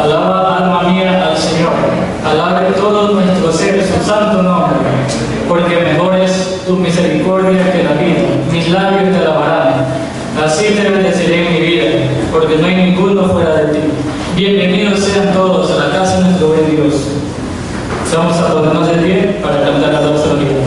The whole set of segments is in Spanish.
Alaba, alma mía, al Señor. Alabe todo nuestro ser su santo nombre, porque mejor es tu misericordia que la vida. Mis labios te alabarán. Así te bendeciré en mi vida, porque no hay ninguno fuera de ti. Bienvenidos sean todos a la casa de nuestro buen Dios. Vamos a ponernos de pie para cantar la doxología.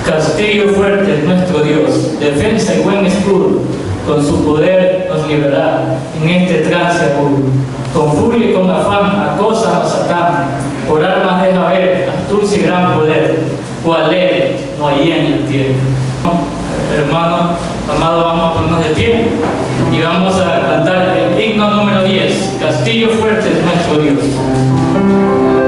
Castillo fuerte es nuestro Dios, defensa y buen escudo, con su poder nos liberará en este trance agudo. Con furia y con afán acosa a Satán, por armas deja ver astucia y gran poder, cual él no hay en el tiempo. Hermano, amado, vamos a ponernos de pie y vamos a cantar el himno número 10, Castillo fuerte es nuestro Dios. Thank you.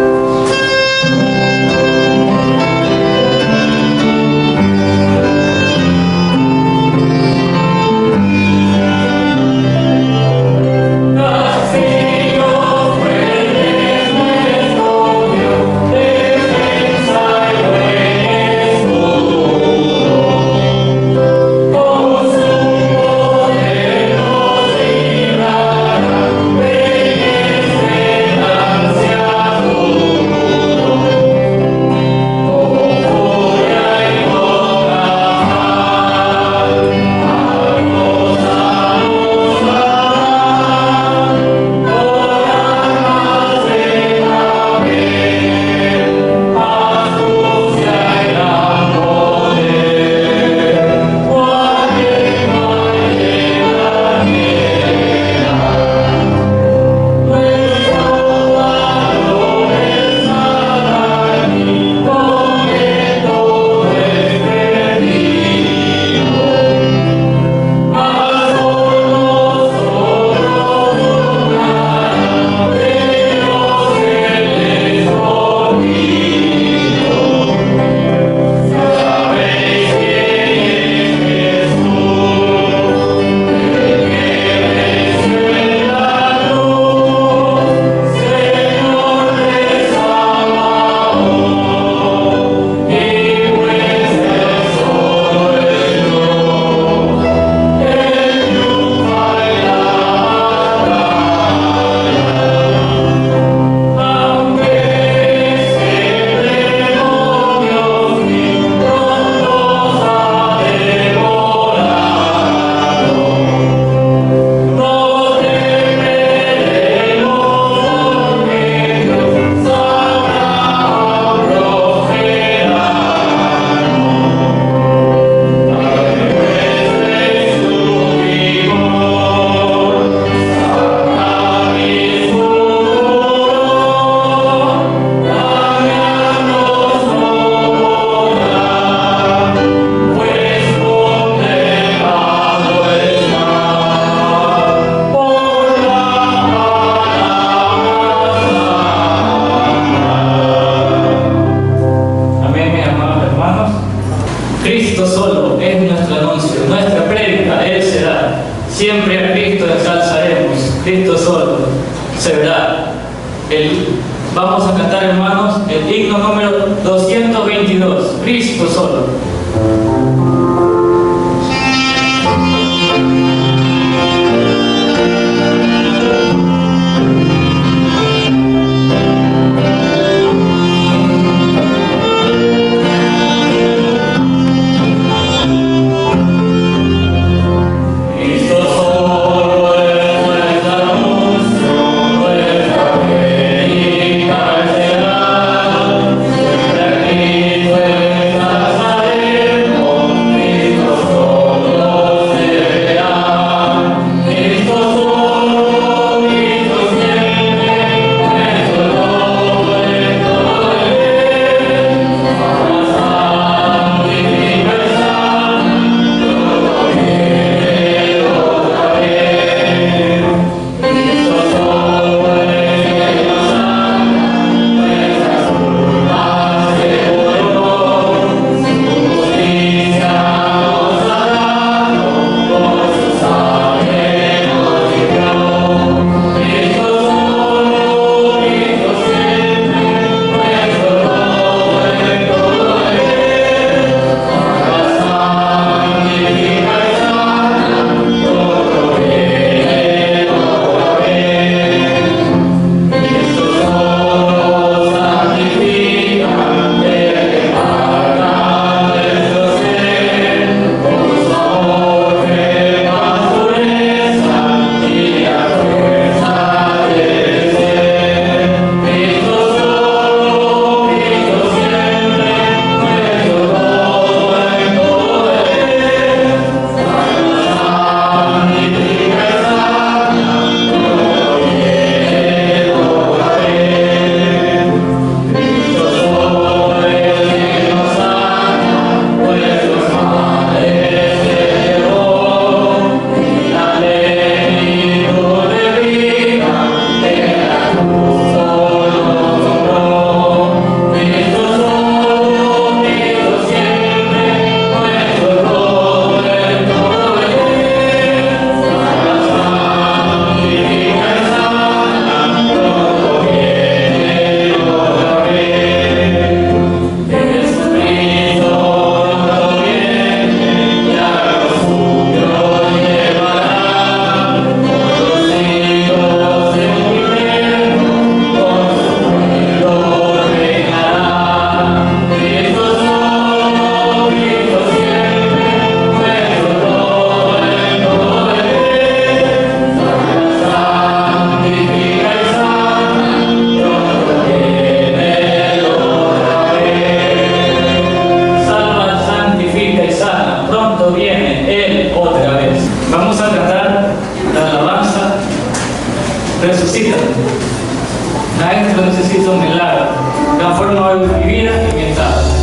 Cristo solo se verá. Vamos a cantar, hermanos, el himno número 222, Cristo solo. Resucita. Maestro, necesito un milagro. Transforma hoy mi vida y mi estado.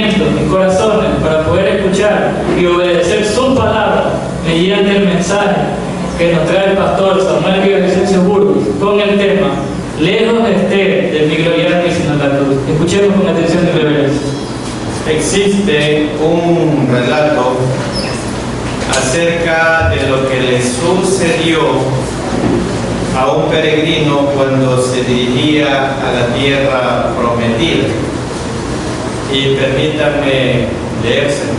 entendimiento y corazones para poder escuchar y obedecer su palabra mediante el mensaje que nos trae el pastor Samuel Villavicencio Burgos con el tema Lejos esté de mi gloriarme sino la cruz. Escuchemos con atención y reverencia. Existe un relato acerca de lo que le sucedió a un peregrino cuando se dirigía a la tierra prometida. Y permítanme leérselo.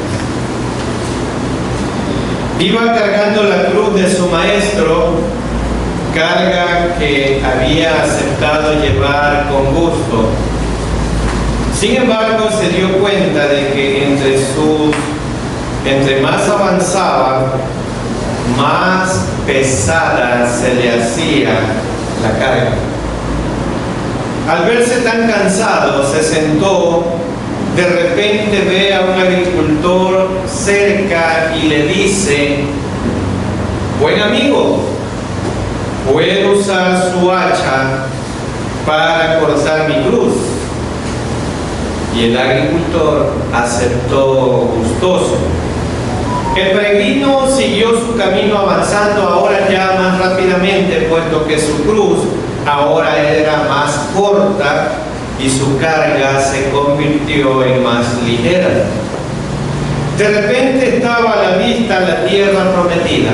Iba cargando la cruz de su maestro, carga que había aceptado llevar con gusto. Sin embargo, se dio cuenta de que entre más avanzaba, más pesada se le hacía la carga. Al verse tan cansado, se sentó. De repente ve a un agricultor cerca y le dice: buen amigo, ¿puedo usar su hacha para cortar mi cruz? Y el agricultor aceptó gustoso. El peregrino siguió su camino avanzando ahora ya más rápidamente, puesto que su cruz ahora era más corta y su carga se convirtió en más ligera. De repente estaba a la vista la tierra prometida,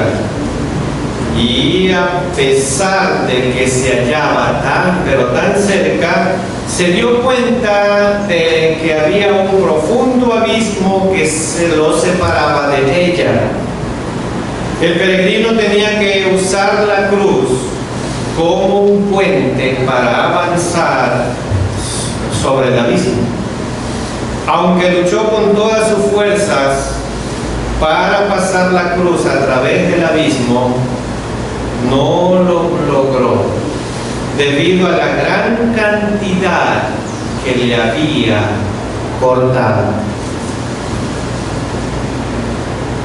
y a pesar de que se hallaba tan cerca, se dio cuenta de que había un profundo abismo que se lo separaba de ella. El peregrino tenía que usar la cruz como un puente para avanzar sobre el abismo. Aunque luchó con todas sus fuerzas para pasar la cruz a través del abismo, no lo logró, debido a la gran cantidad que le había cortado.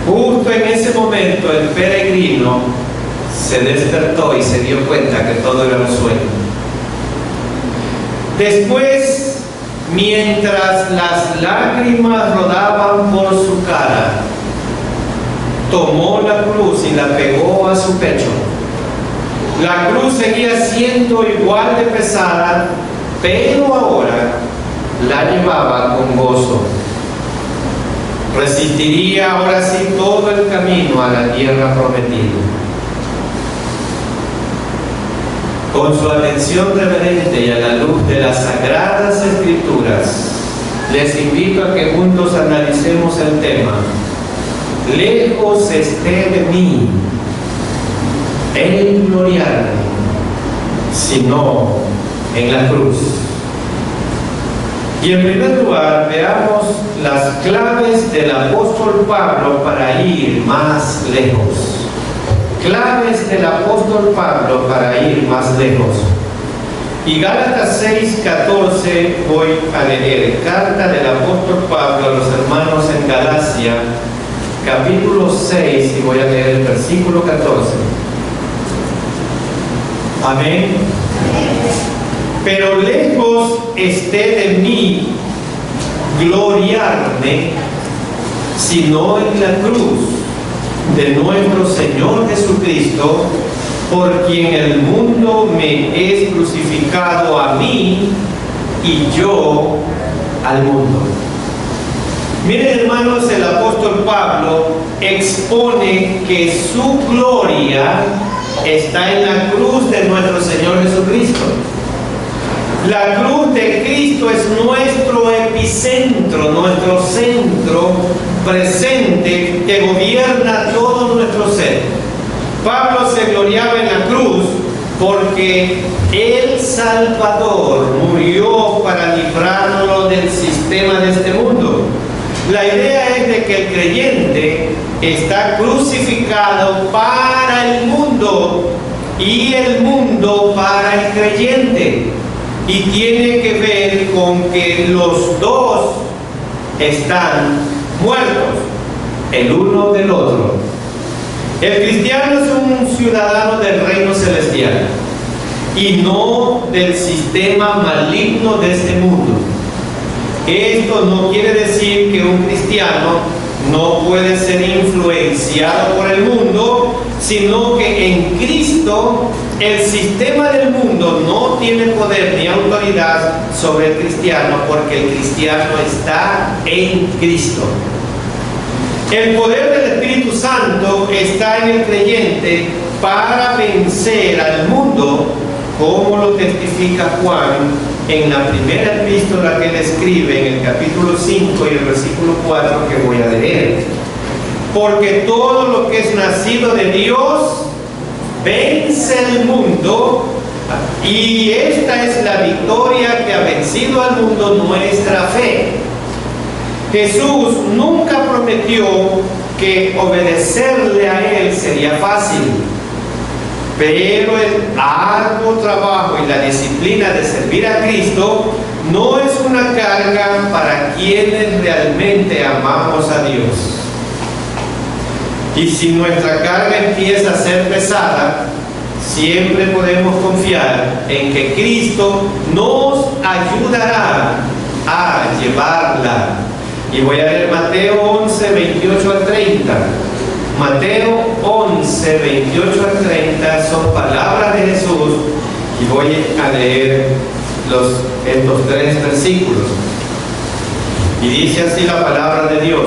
Justo en ese momento el peregrino se despertó y se dio cuenta que todo era un sueño. Después, mientras las lágrimas rodaban por su cara, tomó la cruz y la pegó a su pecho. La cruz seguía siendo igual de pesada, pero ahora la llevaba con gozo. Resistiría ahora sí todo el camino a la tierra prometida. Con su atención reverente y a la luz de las Sagradas Escrituras, les invito a que juntos analicemos el tema: lejos esté de mí el gloriarme, sino en la cruz. Y en primer lugar, veamos las claves del apóstol Pablo para ir más lejos. Claves del apóstol Pablo para ir más lejos. Y Gálatas 6:14 voy a leer. Carta del apóstol Pablo a los hermanos en Galacia, capítulo 6, y voy a leer el versículo 14. Amén. Pero lejos esté de mí gloriarme, sino en la cruz de nuestro Señor Jesucristo, por quien el mundo me es crucificado a mí y yo al mundo. Miren, hermanos, el apóstol Pablo expone que su gloria está en la cruz de nuestro Señor Jesucristo. La cruz de Cristo es nuestro epicentro, nuestro centro presente que gobierna todo nuestro ser. Pablo se gloriaba en la cruz porque el Salvador murió para librarlo del sistema de este mundo. La idea es de que el creyente está crucificado para el mundo y el mundo para el creyente. Y tiene que ver con que los dos están muertos, el uno del otro. El cristiano es un ciudadano del reino celestial y no del sistema maligno de este mundo. Esto no quiere decir que un cristiano no puede ser influenciado por el mundo, sino que en Cristo el sistema del mundo no tiene poder ni autoridad sobre el cristiano, porque el cristiano está en Cristo. El poder del Espíritu Santo está en el creyente para vencer al mundo, como lo testifica Juan en la primera epístola que él escribe en el capítulo 5 y el versículo 4 que voy a leer. Porque todo lo que es nacido de Dios vence el mundo, y esta es la victoria que ha vencido al mundo, nuestra fe. Jesús nunca prometió que obedecerle a Él sería fácil, pero el arduo trabajo y la disciplina de servir a Cristo no es una carga para quienes realmente amamos a Dios. Y si nuestra carga empieza a ser pesada, siempre podemos confiar en que Cristo nos ayudará a llevarla. Y voy a leer Mateo 11, 28 al 30. Mateo 11, 28 al 30 son palabras de Jesús, y voy a leer estos 3 versículos. Y dice así la palabra de Dios: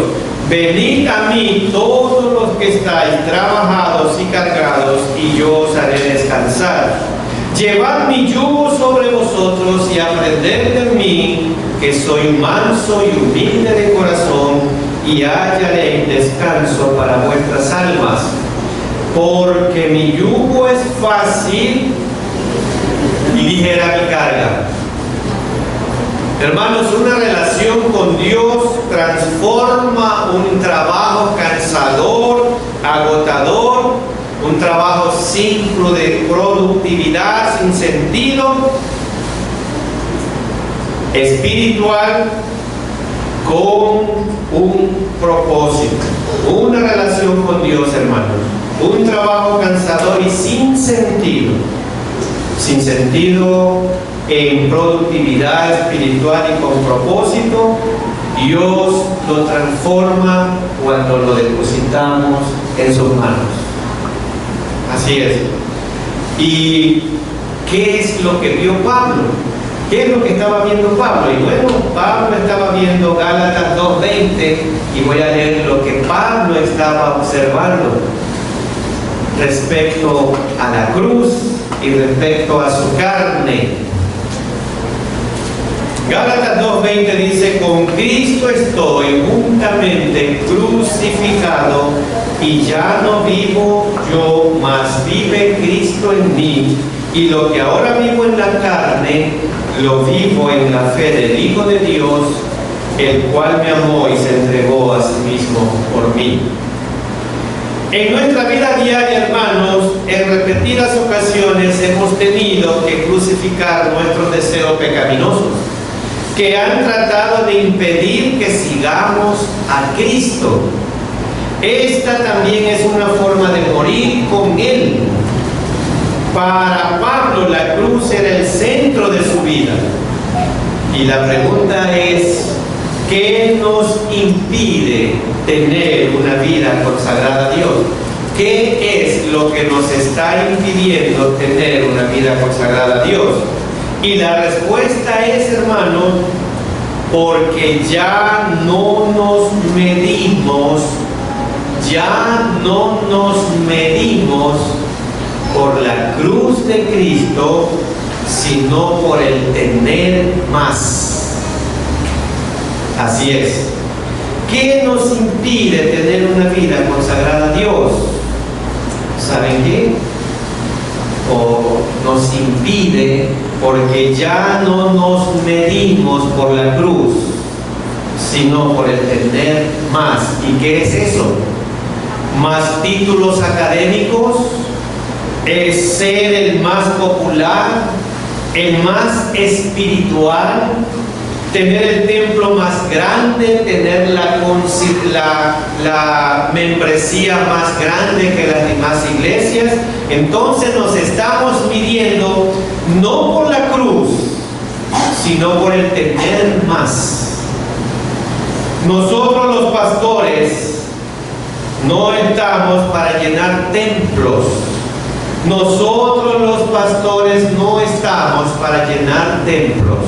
venid a mí todos los que estáis trabajados y cargados, y yo os haré descansar. Llevad mi yugo sobre vosotros y aprended de mí, que soy manso y humilde de corazón, y hallaréis descanso para vuestras almas. Porque mi yugo es fácil y ligera mi carga. Hermanos, una relación con Dios transforma un trabajo cansador, agotador, un trabajo sin productividad, sin sentido espiritual, con un propósito. Una relación con Dios, hermanos, un trabajo cansador y sin sentido en productividad espiritual y con propósito, Dios lo transforma cuando lo depositamos en sus manos. Así es. ¿Y qué es lo que vio Pablo? ¿Qué es lo que estaba viendo Pablo? Y bueno, Pablo estaba viendo Gálatas 2:20, y voy a leer lo que Pablo estaba observando respecto a la cruz y respecto a su carne. Gálatas 2:20 dice: con Cristo estoy juntamente crucificado, y ya no vivo yo, mas vive Cristo en mí, y lo que ahora vivo en la carne, lo vivo en la fe del Hijo de Dios, el cual me amó y se entregó a sí mismo por mí. En nuestra vida diaria, hermanos, en repetidas ocasiones hemos tenido que crucificar nuestros deseos pecaminosos, que han tratado de impedir que sigamos a Cristo. Esta también es una forma de morir con Él. Para Pablo, la cruz era el centro de su vida. Y la pregunta es: ¿qué nos impide tener una vida consagrada a Dios? ¿Qué es lo que nos está impidiendo tener una vida consagrada a Dios? Y la respuesta es, hermanos, porque ya no nos medimos por la cruz de Cristo, sino por el tener más. Así es. ¿Qué nos impide tener una vida consagrada a Dios? ¿Saben qué? O nos impide porque ya no nos medimos por la cruz, sino por el tener más. ¿Y qué es eso? Más títulos académicos, es ser el más popular, el más espiritual, tener el templo más grande, tener la membresía más grande que las demás iglesias. Entonces nos estamos midiendo no por la cruz, sino por el tener más. Nosotros los pastores no estamos para llenar templos. Nosotros los pastores no estamos para llenar templos.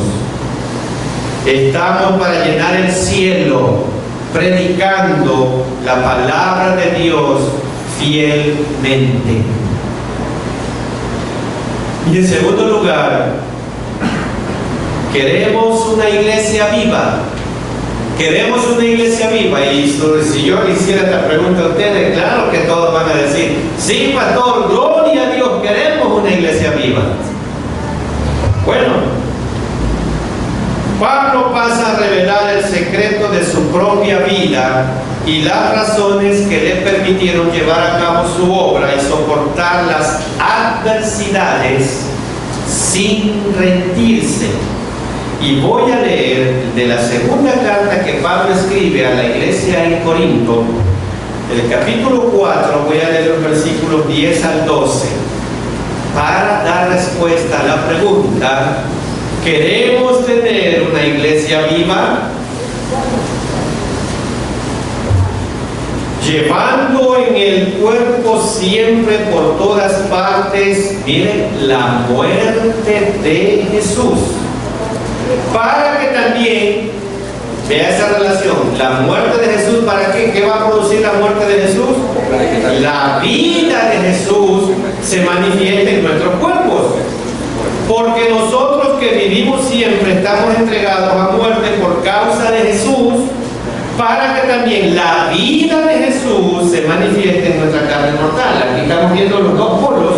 Estamos para llenar el cielo, predicando la palabra de Dios fielmente. Y en segundo lugar, queremos una iglesia viva. Queremos una iglesia viva. Y si yo le hiciera esta pregunta a ustedes, claro que todos van a decir: sí, pastor, gloria a Dios, queremos una iglesia viva. Bueno, Pablo pasa a revelar el secreto de su propia vida y las razones que le permitieron llevar a cabo su obra y soportar las adversidades sin rendirse. Y voy a leer de la segunda carta que Pablo escribe a la iglesia en Corinto, el capítulo 4, voy a leer los versículos 10 al 12, para dar respuesta a la pregunta: ¿queremos tener una iglesia viva? Llevando en el cuerpo siempre por todas partes, miren, la muerte de Jesús, para que también, vea esa relación, la muerte de Jesús, ¿para qué? ¿Qué va a producir la muerte de Jesús? La vida de Jesús se manifieste en nuestros cuerpos. Porque nosotros que vivimos siempre estamos entregados a muerte por causa de Jesús, para que también la vida de Jesús se manifieste en nuestra carne mortal. Aquí estamos viendo los dos polos.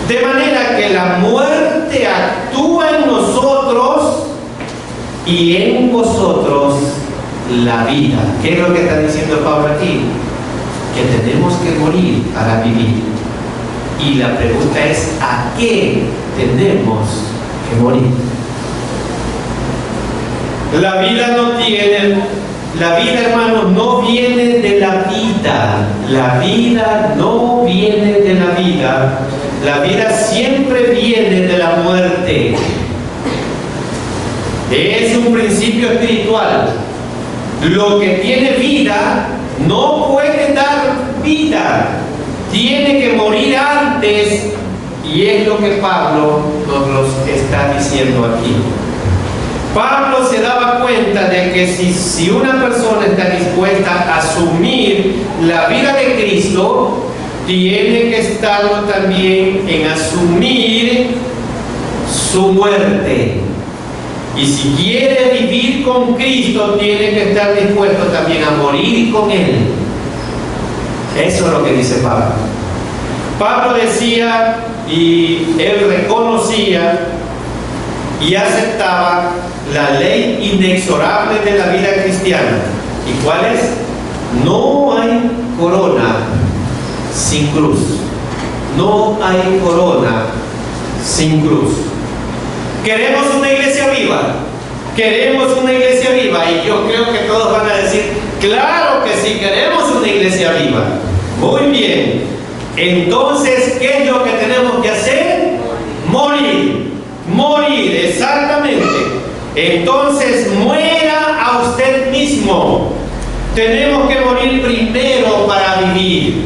De manera que la muerte actúa en nosotros y en vosotros la vida. ¿Qué es lo que está diciendo Pablo aquí? Que tenemos que morir para vivir. Y la pregunta es: ¿a qué tenemos que morir? La vida, hermanos, no viene de la vida. La vida no viene de la vida. La vida siempre viene de la muerte. Es un principio espiritual. Lo que tiene vida no puede dar vida. Tiene que morir antes, y es lo que Pablo nos lo está diciendo aquí. Pablo se daba cuenta de que si una persona está dispuesta a asumir la vida de Cristo, tiene que estarlo también en asumir su muerte. Y si quiere vivir con Cristo, tiene que estar dispuesto también a morir con Él. Eso es lo que dice Pablo. Pablo decía, y él reconocía y aceptaba la ley inexorable de la vida cristiana. ¿Y cuál es? No hay corona sin cruz. No hay corona sin cruz. Queremos una iglesia viva. Queremos una iglesia viva. Y yo creo que todos van a decir: claro que sí, queremos una iglesia viva. Muy bien. Entonces, ¿qué es lo que tenemos que hacer? Morir. Morir, exactamente. Entonces, muera a usted mismo. Tenemos que morir primero para vivir.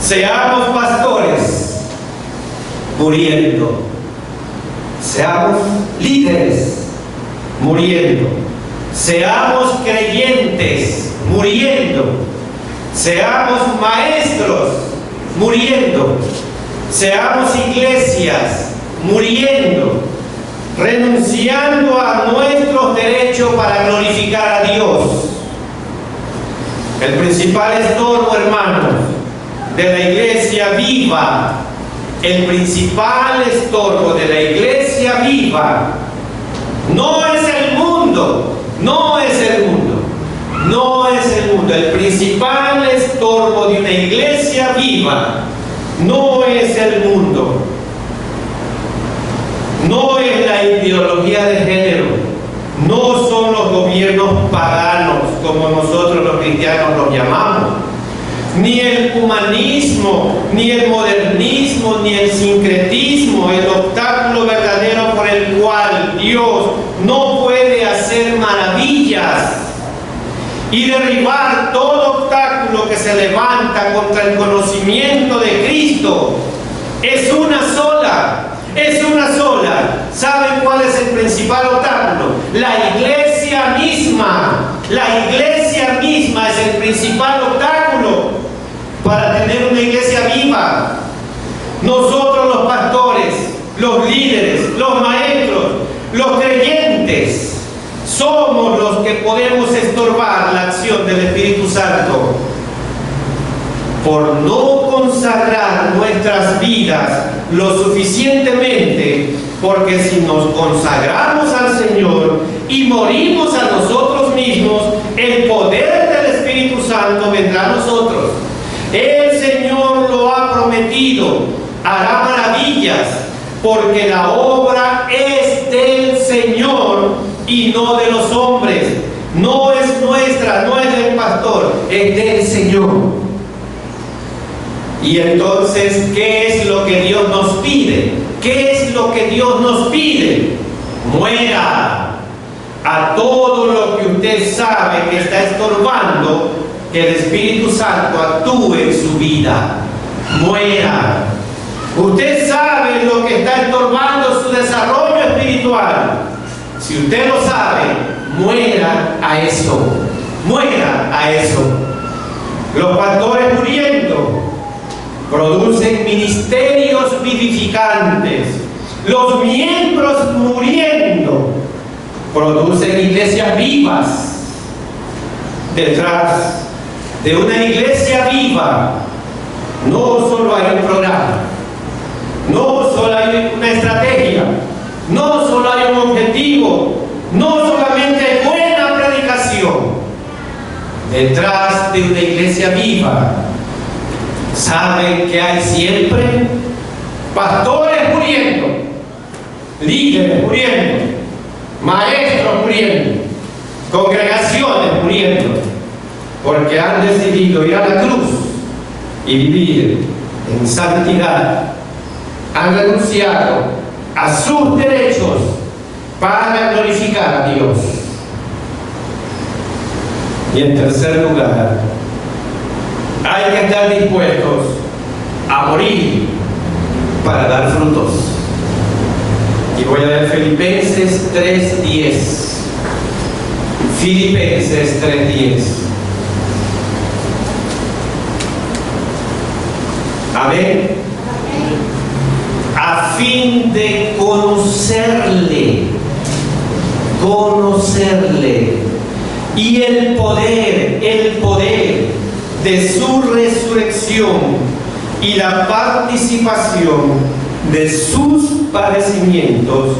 Seamos pastores, muriendo. Seamos líderes, muriendo. Seamos creyentes, muriendo. Seamos maestros, muriendo. Seamos iglesias, muriendo. Renunciando a nuestros derechos para glorificar a Dios. El principal estorbo, hermanos, de la iglesia viva, el principal estorbo de la iglesia viva no es el mundo, no es el mundo, no es el mundo. El principal estorbo de una iglesia viva no es el mundo, no es la ideología de género, no son los gobiernos paganos, como nosotros los cristianos los llamamos, ni el humanismo, ni el modernismo, ni el sincretismo, el obstáculo verdadero por el cual Dios no puede hacer maravillas. y derribar todo obstáculo que se levanta contra el conocimiento de Cristo. Es una sola. Es una sola. ¿Saben cuál es el principal obstáculo? La iglesia misma. La iglesia misma es el principal obstáculo para tener una iglesia viva. Nosotros los pastores, los líderes, los maestros, los creyentes, somos los que podemos estorbar la acción del Espíritu Santo por no consagrar nuestras vidas lo suficientemente, porque si nos consagramos al Señor y morimos a nosotros mismos, el poder del Espíritu Santo vendrá a nosotros. El Señor lo ha prometido, hará maravillas, porque la obra es del Señor y no de los hombres. No es nuestra, no es del pastor, es del Señor. Y entonces, ¿qué es lo que Dios nos pide? ¿Qué es lo que Dios nos pide? Muera a todo lo que usted sabe que está estorbando que el Espíritu Santo actúe en su vida. Muera. Usted sabe lo que está estorbando su desarrollo espiritual. Si usted lo sabe, muera a eso. Muera a eso. Los pastores muriendo producen ministerios vivificantes. Los miembros muriendo producen iglesias vivas. Detrás de una iglesia viva no solo hay un programa, no solo hay una estrategia, no solo hay un objetivo, no solamente hay buena predicación. Detrás de una iglesia viva, ¿saben que hay siempre? Pastores muriendo, líderes muriendo, maestros muriendo, congregaciones muriendo, porque han decidido ir a la cruz y vivir en santidad. Han renunciado a sus derechos para glorificar a Dios. Y en tercer lugar, hay que estar dispuestos a morir para dar frutos. Y voy a leer Filipenses 3:10. Filipenses 3:10. Amén. A fin de conocerle y el poder de su resurrección y la participación de sus padecimientos,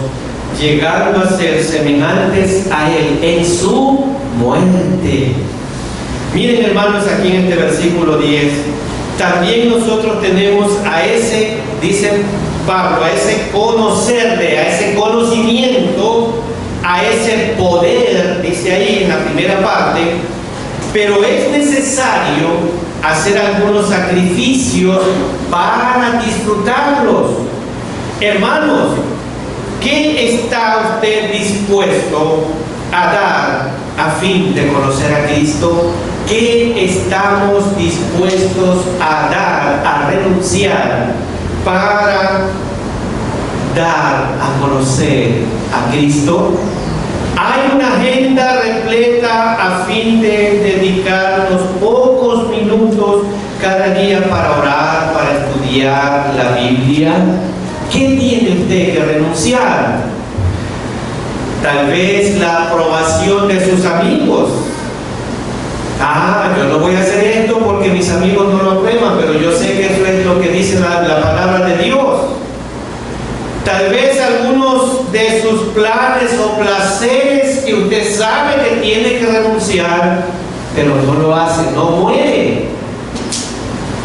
llegando a ser semejantes a Él en su muerte. Miren, hermanos, aquí en este versículo 10, también nosotros tenemos a ese, dice Pablo, a ese conocerle, a ese conocimiento, a ese poder, dice ahí en la primera parte, pero es necesario hacer algunos sacrificios para disfrutarlos. Hermanos, ¿qué está usted dispuesto a dar a fin de conocer a Cristo? ¿Qué estamos dispuestos a dar, a renunciar para dar a conocer a Cristo? Hay una agenda repleta a fin de dedicar unos pocos minutos cada día para orar, para estudiar la Biblia. ¿Qué tiene usted que renunciar? Tal vez la aprobación de sus amigos. Yo no voy a hacer esto porque mis amigos no lo aprueban, pero yo sé que eso es lo que dice la palabra de Dios. Tal vez algunos de sus planes o placeres que usted sabe que tiene que renunciar, pero no lo hace, no muere.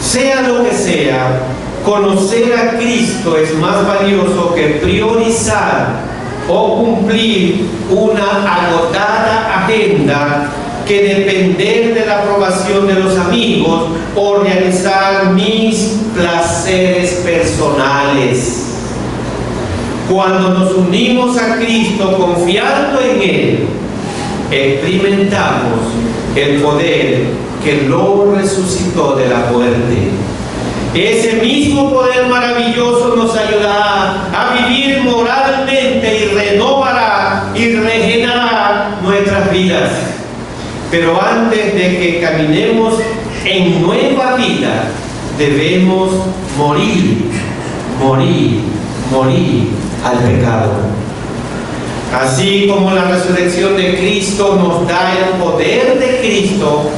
Sea lo que sea, conocer a Cristo es más valioso que priorizar o cumplir una agotada agenda, que depender de la aprobación de los amigos o realizar mis placeres personales. Cuando nos unimos a Cristo confiando en Él, experimentamos el poder que lo resucitó de la muerte. Ese mismo poder maravilloso nos ayudará a vivir moralmente y renovará y regenerará nuestras vidas. Pero antes de que caminemos en nueva vida, debemos morir al pecado. Así como la resurrección de Cristo nos da el poder de Cristo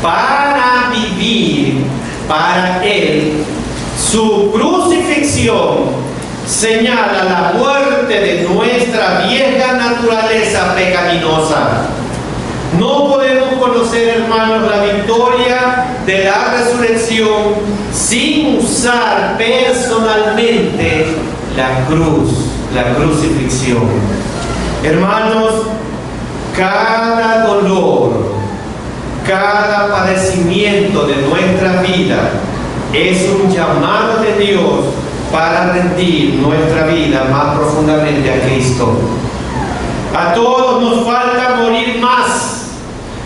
para vivir para Él, su crucifixión señala la muerte de nuestra vieja naturaleza pecaminosa. No podemos conocer, hermanos, la victoria de la resurrección sin usar personalmente la cruz, la crucifixión. Hermanos, cada dolor, cada padecimiento de nuestra vida es un llamado de Dios para rendir nuestra vida más profundamente a Cristo. A todos nos falta morir más.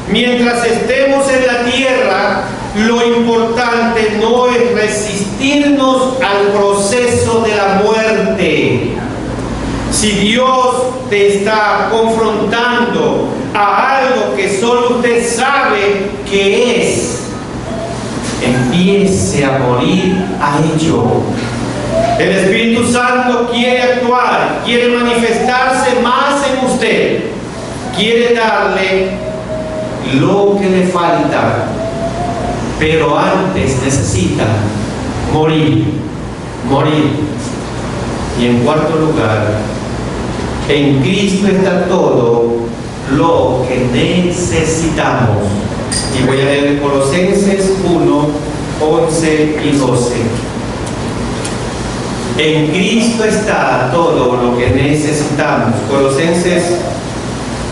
Mientras estemos en la tierra, lo importante no es resistirnos al proceso de la muerte. Si Dios te está confrontando a algo que solo usted sabe que es, empiece a morir a ello. El Espíritu Santo quiere actuar, quiere manifestarse más en usted, quiere darle lo que le falta, pero antes necesita morir. Y en cuarto lugar, en Cristo está todo lo que necesitamos. Y voy a leer Colosenses 1, 11 y 12. En Cristo está todo lo que necesitamos. Colosenses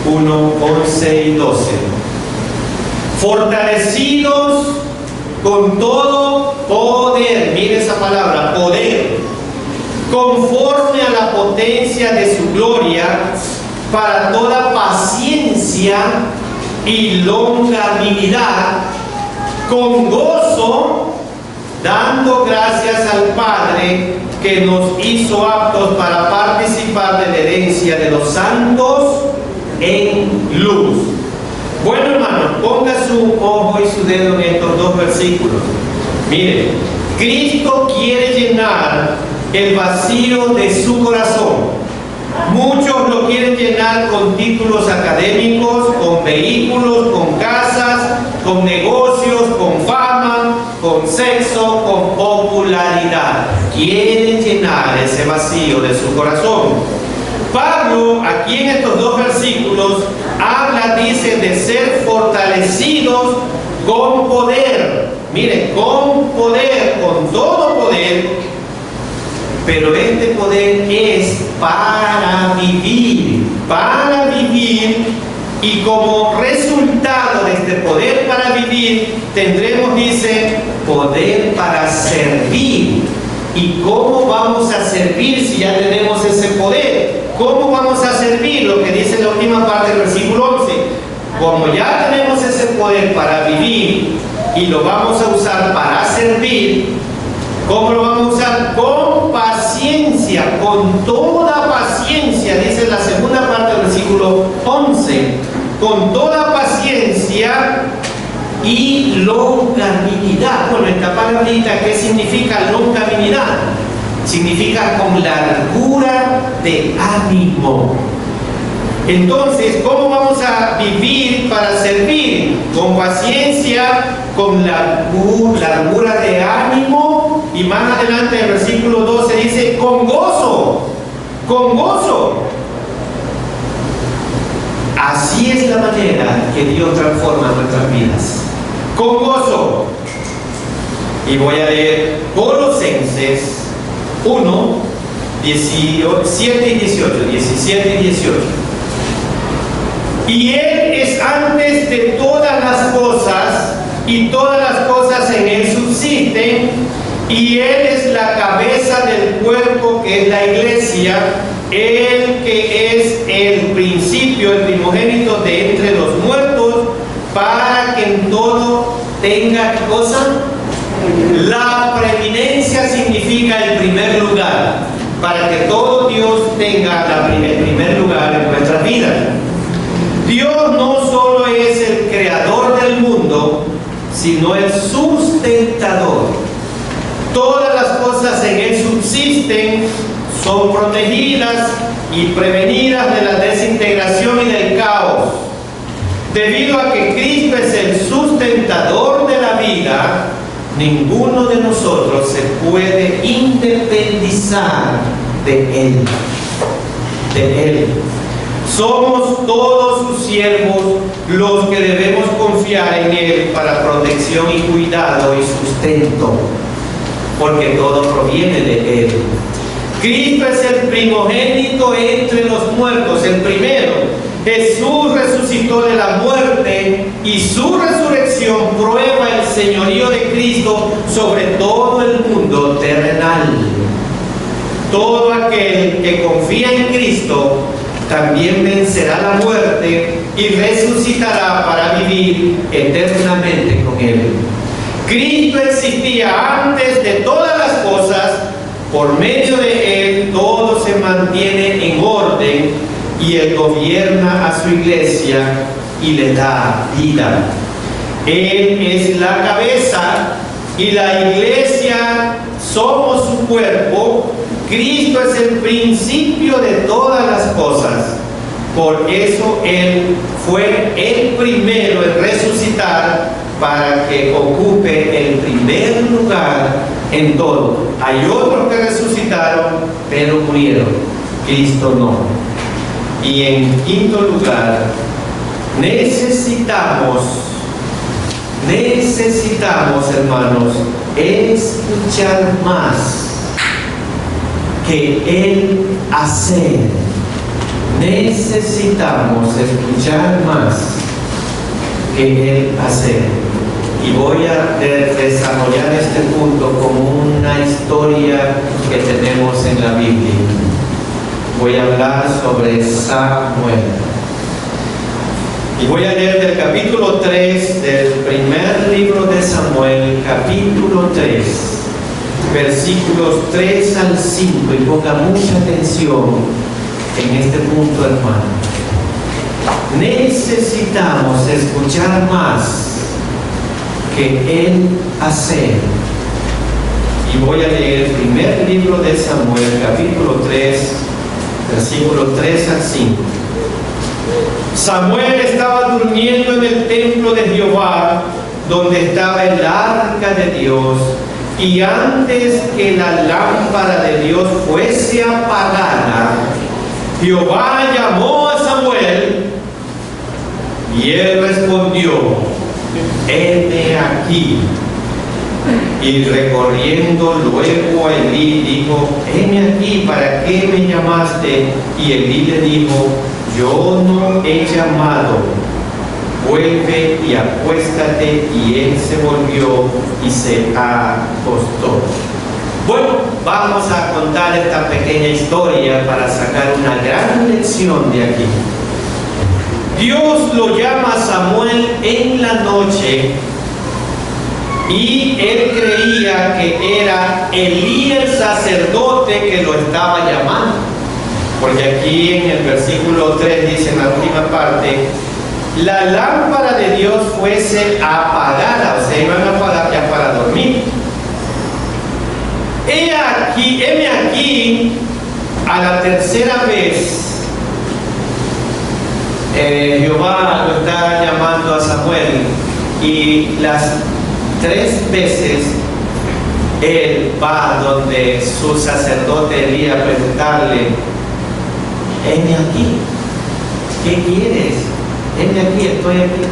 1, 11 y 12. Fortalecidos con todo poder, mire esa palabra, poder, conforme a la potencia de su gloria, para toda paciencia y longanimidad, con gozo, dando gracias al Padre que nos hizo aptos para participar de la herencia de los santos en luz. Bueno, hermanos, ponga su ojo y su dedo en estos dos versículos. Mire, Cristo quiere llenar el vacío de su corazón. Muchos lo quieren llenar con títulos académicos, con vehículos, con casas, con negocios, con fama, con sexo, con popularidad. Quieren llenar ese vacío de su corazón. Pablo, aquí en estos dos versículos, habla, dice, de ser fortalecidos con poder. Miren, con poder, con todo poder. Pero este poder es para vivir, y como resultado de este poder para vivir, tendremos, dice, poder para servir. ¿Y cómo vamos a servir si ya tenemos ese poder? ¿Cómo vamos a servir? Lo que dice la última parte del versículo 11. Como ya tenemos ese poder para vivir y lo vamos a usar para servir, ¿cómo lo vamos a usar? Con paciencia, con toda paciencia, dice la segunda parte del versículo 11, con toda paciencia y longanimidad. Bueno, esta palabrita, ¿qué significa longanimidad? Significa con largura de ánimo. Entonces, ¿cómo vamos a vivir para servir? Con paciencia, con largura de ánimo, y más adelante en el versículo 12 dice, con gozo, con gozo. Así es la manera que Dios transforma nuestras vidas, con gozo. Y voy a leer Colosenses 1, 17 y 18, 17 y 18. Y Él es antes de todas las cosas, y todas las cosas en Él subsisten, y Él es la cabeza del cuerpo, que es la iglesia, Él que es el principio, el primogénito de entre los muertos, para que en todo tenga, ¿qué cosa? La preeminencia significa el primer lugar, para que todo Dios tenga el primer lugar en nuestras vidas. Dios no solo es el creador del mundo, sino el sustentador. Todas las cosas en Él subsisten, son protegidas y prevenidas de la desintegración y del caos. Debido a que Cristo es el sustentador de la vida, ninguno de nosotros se puede independizar de Él. Somos todos sus siervos los que debemos confiar en Él para protección y cuidado y sustento, porque todo proviene de Él. Cristo es el primogénito entre los muertos, el primero. Jesús resucitó de la muerte y su resurrección prueba el señorío de Cristo sobre todo el mundo terrenal. Todo aquel que confía en Cristo también vencerá la muerte y resucitará para vivir eternamente con Él. Cristo existía antes de todas las cosas. Por medio de Él todo se mantiene en orden y Él gobierna a su iglesia y le da vida. Él es la cabeza y la iglesia somos su cuerpo. Cristo es el principio de todas las cosas. Por eso Él fue el primero en resucitar para que ocupe el primer lugar en todo. Hay otros que resucitaron, pero murieron. Cristo no. Y en quinto lugar, necesitamos, hermanos, escuchar más que Él hacer. Necesitamos escuchar más que Él hacer. Y voy a desarrollar este punto como una historia que tenemos en la Biblia. Voy a hablar sobre Samuel. Y voy a leer del capítulo 3 del primer libro de Samuel, capítulo 3, versículos 3 al 5. Y ponga mucha atención en este punto, hermano. Necesitamos escuchar más que Él hacer. Y voy a leer el primer libro de Samuel, capítulo 3, versículos 3 al 5. Samuel estaba durmiendo en el templo de Jehová, donde estaba el arca de Dios, y antes que la lámpara de Dios fuese apagada, Jehová llamó a Samuel, y él respondió: heme aquí. Y recorriendo luego a Elí, dijo: heme aquí, ¿para qué me llamaste? Y Elí le dijo: yo no he llamado, vuelve y acuéstate. Y él se volvió y se acostó. Bueno, vamos a contar esta pequeña historia para sacar una gran lección de aquí. Dios lo llama a Samuel en la noche y él creía que era Elí el sacerdote que lo estaba llamando. Porque aquí en el versículo 3 dice en la última parte: la lámpara de Dios fuese apagada, o sea, iban a apagar ya para dormir. Heme aquí, a la tercera vez, Jehová lo está llamando a Samuel, y las 3 veces él va donde su sacerdote Elí a preguntarle: heme aquí, ¿qué quieres? Heme aquí, estoy aquí.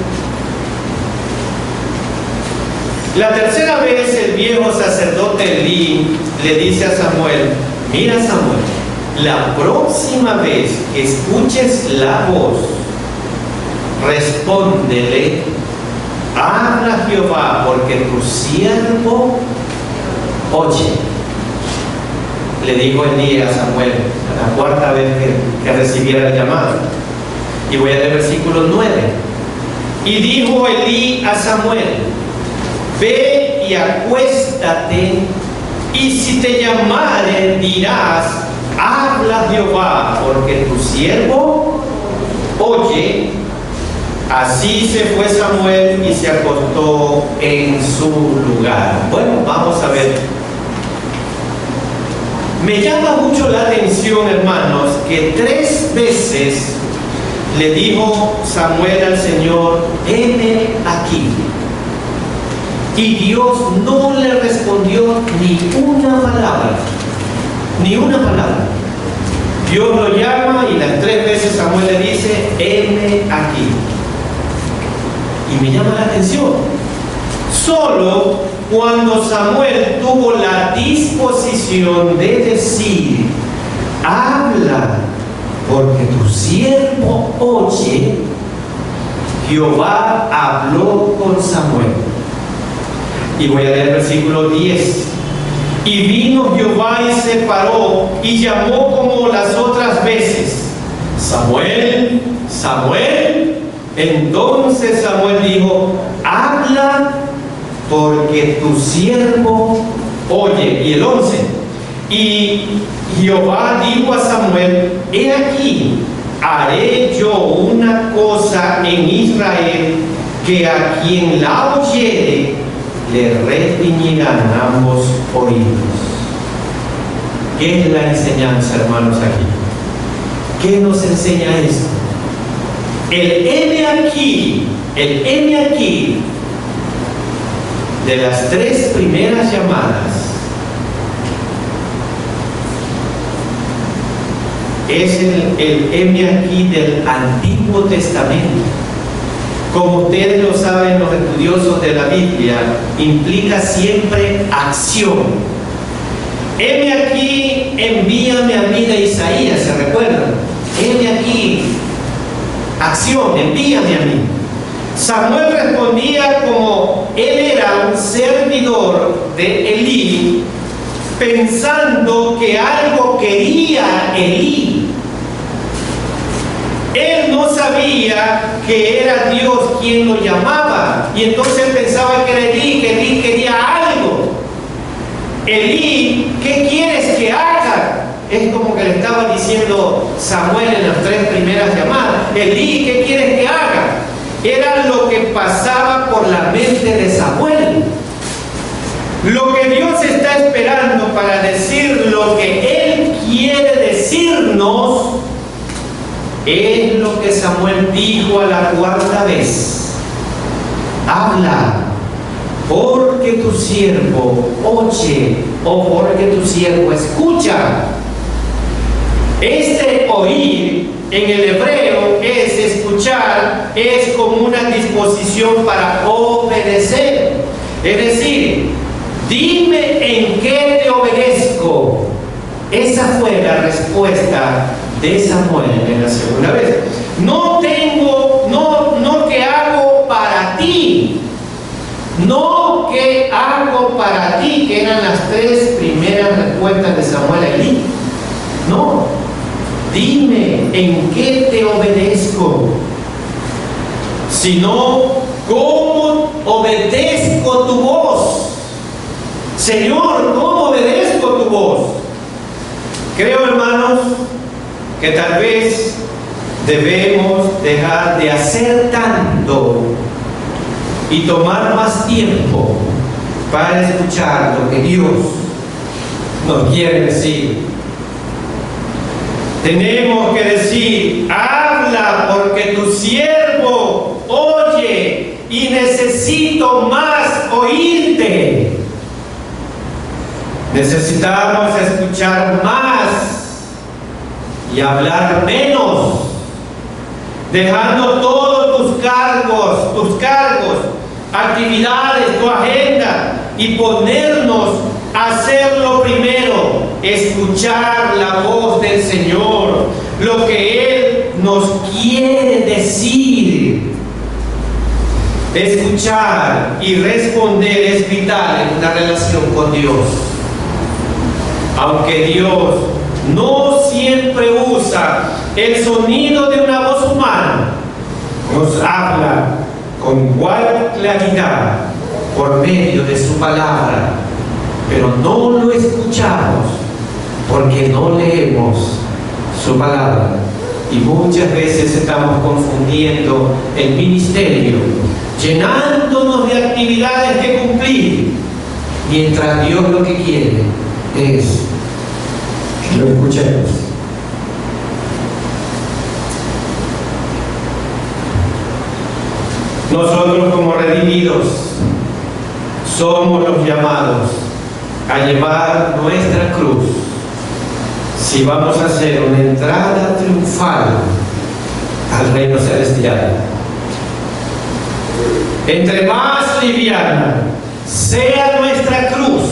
La tercera vez el viejo sacerdote Elí le dice a Samuel: mira, Samuel, la próxima vez que escuches la voz, respóndele: habla Jehová, porque tu siervo oye. Le dijo Elí a Samuel, la 4ª vez que recibiera el llamado. Y voy a leer versículo 9. Y dijo Elí a Samuel: ve y acuéstate, y si te llamare dirás: habla Jehová, porque tu siervo oye. Así se fue Samuel y se acostó en su lugar. Bueno, vamos a ver. Me llama mucho la atención, hermanos, que 3 veces le dijo Samuel al Señor: heme aquí. Y Dios no le respondió ni una palabra. Ni una palabra. Dios lo llama y las 3 veces Samuel le dice: heme aquí. Y me llama la atención. Solo cuando Samuel tuvo la disposición de decir: habla, porque tu siervo oye, Jehová habló con Samuel. Y voy a leer el versículo 10. Y vino Jehová y se paró y llamó como las otras veces: Samuel, Samuel. Entonces Samuel dijo: habla, porque tu siervo oye. Y el 11. Y Jehová dijo a Samuel: he aquí, haré yo una cosa en Israel, que a quien la oyere le retiñirán ambos oídos. ¿Qué es la enseñanza, hermanos, aquí? ¿Qué nos enseña esto? El heme aquí de las 3 primeras llamadas es el heme aquí del Antiguo Testamento. Como ustedes lo saben, los estudiosos de la Biblia, implica siempre acción. Heme aquí, envíame a mí de Isaías, ¿se recuerdan? Heme aquí, acción, envíame a mí. Samuel respondía como él era un servidor de Elí, pensando que algo quería Elí. Él no sabía que era Dios quien lo llamaba, y entonces pensaba que era Elí, que Elí quería algo. Elí, ¿qué quieres que haga? Es como que le estaba diciendo Samuel en las 3 primeras llamadas: Elí, ¿qué quieres que haga? Era lo que pasaba por la mente de Samuel. Lo que Dios está esperando para decir lo que Él quiere decirnos es lo que Samuel dijo a la 4ª vez: habla, porque tu siervo oye, o porque tu siervo escucha. Este oír en el hebreo es escuchar, es como una disposición para obedecer. Es decir, dime en qué te obedezco. Esa fue la respuesta de Samuel en la 2ª vez. No que hago para ti. No que hago para ti, que eran las 3 primeras respuestas de Samuel a Elí. No, dime en qué te obedezco. Sino, ¿cómo obedezco tu voz? Señor, ¿cómo obedezco tu voz? Creo, hermanos, que tal vez debemos dejar de hacer tanto y tomar más tiempo para escuchar lo que Dios nos quiere decir. Tenemos que decir: habla, porque tu siervo oye y necesito más oírte. Necesitamos escuchar más y hablar menos, dejando todos tus cargos, actividades, tu agenda, y ponernos a hacer lo primero: escuchar la voz del Señor, lo que Él nos quiere decir. Escuchar y responder es vital en una relación con Dios. Aunque Dios no siempre usa el sonido de una voz humana, nos habla con igual claridad por medio de su palabra, pero no lo escuchamos porque no leemos su palabra. Y muchas veces estamos confundiendo el ministerio, llenándonos de actividades que cumplir, mientras Dios lo que quiere es que lo escuchemos. Nosotros como redimidos somos los llamados a llevar nuestra cruz si vamos a hacer una entrada triunfal al reino celestial. Entre más liviana sea nuestra cruz,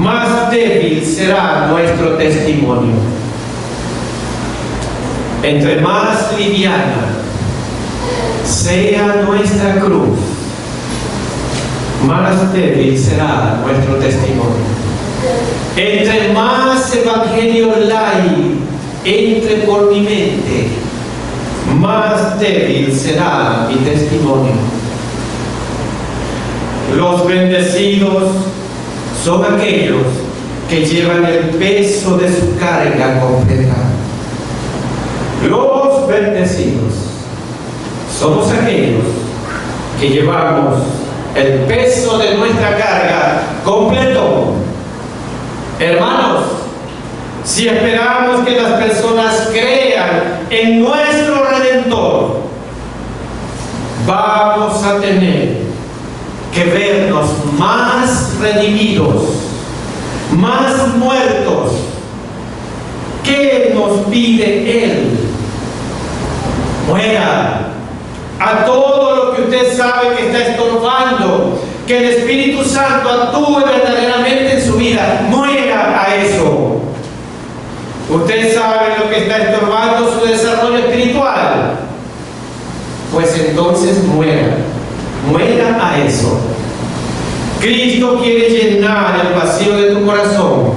más débil será nuestro testimonio. Entre más liviana sea nuestra cruz, más débil será nuestro testimonio. Entre más evangelio light entre por mi mente, más débil será mi testimonio. Los bendecidos son aquellos que llevan el peso de su carga completa. Los bendecidos somos aquellos que llevamos el peso de nuestra carga completo. Hermanos, si esperamos que las personas crean en nuestro Redentor, vamos a tener que vernos más redimidos, más muertos. ¿Qué nos pide Él? Muera a todo lo que usted sabe que está estorbando, que el Espíritu Santo actúe verdaderamente en su vida. Muera a eso. Usted sabe lo que está estorbando su desarrollo espiritual, pues entonces muera a eso. Cristo quiere llenar el vacío de tu corazón.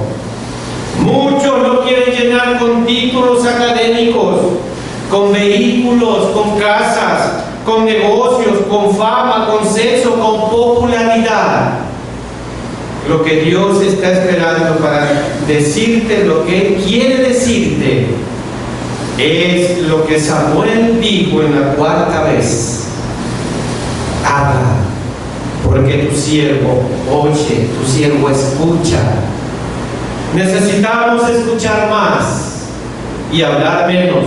Muchos lo quieren llenar con títulos académicos, con vehículos, con casas, con negocios, con fama, con sexo, con popularidad. Lo que Dios está esperando para decirte lo que Él quiere decirte es lo que Samuel dijo en la cuarta vez: habla, porque tu siervo oye, tu siervo escucha. Necesitamos escuchar más y hablar menos,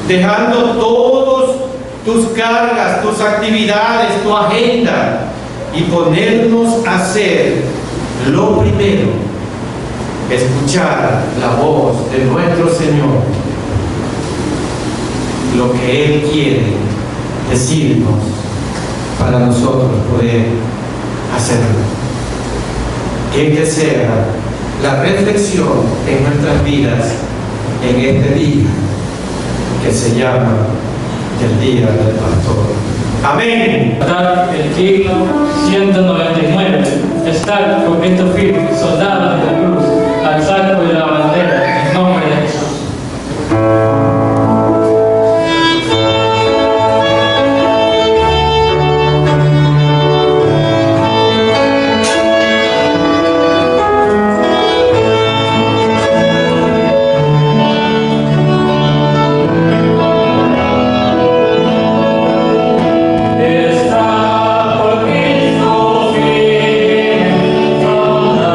dejando todos tus cargas, tus actividades, tu agenda, y ponernos a hacer lo primero: escuchar la voz de nuestro Señor, lo que Él quiere decirnos para nosotros poder hacerlo. Que sea la reflexión en nuestras vidas en este día que se llama el Día del Pastor. Amén. El siglo 199. Estar con estos firmes, soldados de la cruz, al saco de la bandera, en nombre de Jesús. Está por Cristo firme, toda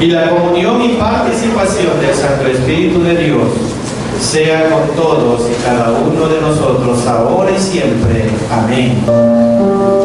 Y la comunión y participación del Santo Espíritu de Dios sea con todos y cada uno de nosotros, ahora y siempre. Amén.